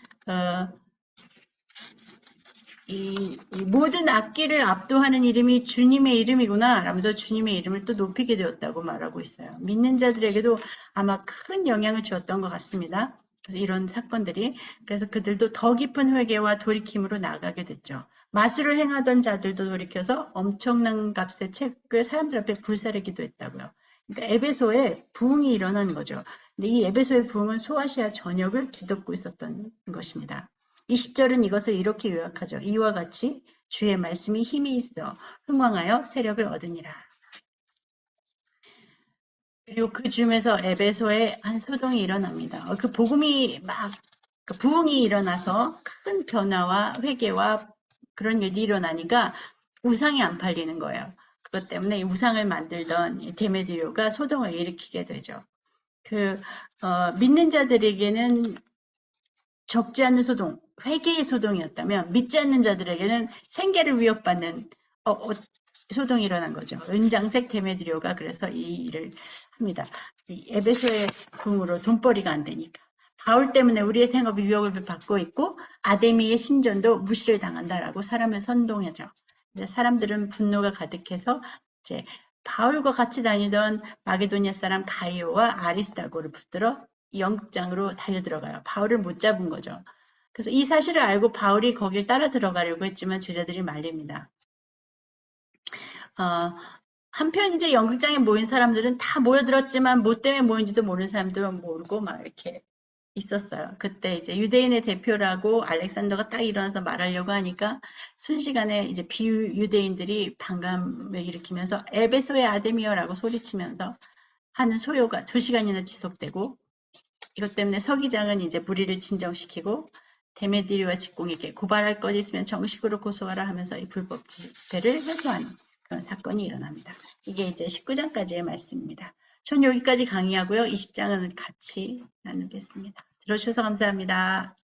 이 모든 악기를 압도하는 이름이 주님의 이름이구나 라면서 주님의 이름을 또 높이게 되었다고 말하고 있어요. 믿는 자들에게도 아마 큰 영향을 주었던 것 같습니다. 그래서 이런 사건들이 그래서 그들도 더 깊은 회개와 돌이킴으로 나가게 됐죠. 마술을 행하던 자들도 돌이켜서 엄청난 값의 책을 사람들 앞에 불사르기도 했다고요. 그러니까 에베소에 부흥이 일어난 거죠. 근데 이 에베소의 부흥은 소아시아 전역을 뒤덮고 있었던 것입니다. 20절은 이것을 이렇게 요약하죠. 이와 같이 주의 말씀이 힘이 있어 흥왕하여 세력을 얻으니라. 그리고 그 즈음에서 에베소에 한 소동이 일어납니다. 그 복음이 그 부흥이 일어나서 큰 변화와 회개와 그런 일이 일어나니까 우상이 안 팔리는 거예요. 그것 때문에 우상을 만들던 데메드리오가 소동을 일으키게 되죠. 믿는 자들에게는 적지 않은 소동, 회개의 소동이었다면 믿지 않는 자들에게는 생계를 위협받는 소동이 일어난 거죠. 은장색 데메드리오가 그래서 이 일을 합니다. 이 에베소의 부흥으로 돈벌이가 안 되니까. 바울 때문에 우리의 생업이 위협을 받고 있고 아데미의 신전도 무시를 당한다라고 사람을 선동하죠. 사람들은 분노가 가득해서 이제 바울과 같이 다니던 마게도니아 사람 가이오와 아리스다고를 붙들어 연극장으로 달려들어가요. 바울을 못 잡은 거죠. 그래서 이 사실을 알고 바울이 거길 따라 들어가려고 했지만 제자들이 말립니다. 한편 이제 연극장에 모인 사람들은 다 모여들었지만 뭐 때문에 모인지도 모르는 사람들은 모르고 막 이렇게 있었어요. 그때 이제 유대인의 대표라고 알렉산더가 딱 일어나서 말하려고 하니까 순식간에 이제 비유대인들이 반감을 일으키면서 에베소의 아데미어라고 소리치면서 하는 소요가 2시간이나 지속되고 이것 때문에 서기장은 이제 무리를 진정시키고 데메드리오와 직공에게 고발할 것 있으면 정식으로 고소하라 하면서 이 불법 집회를 해소하는 그런 사건이 일어납니다. 이게 이제 19장까지의 말씀입니다. 전 여기까지 강의하고요. 20장은 같이 나누겠습니다. 들어주셔서 감사합니다.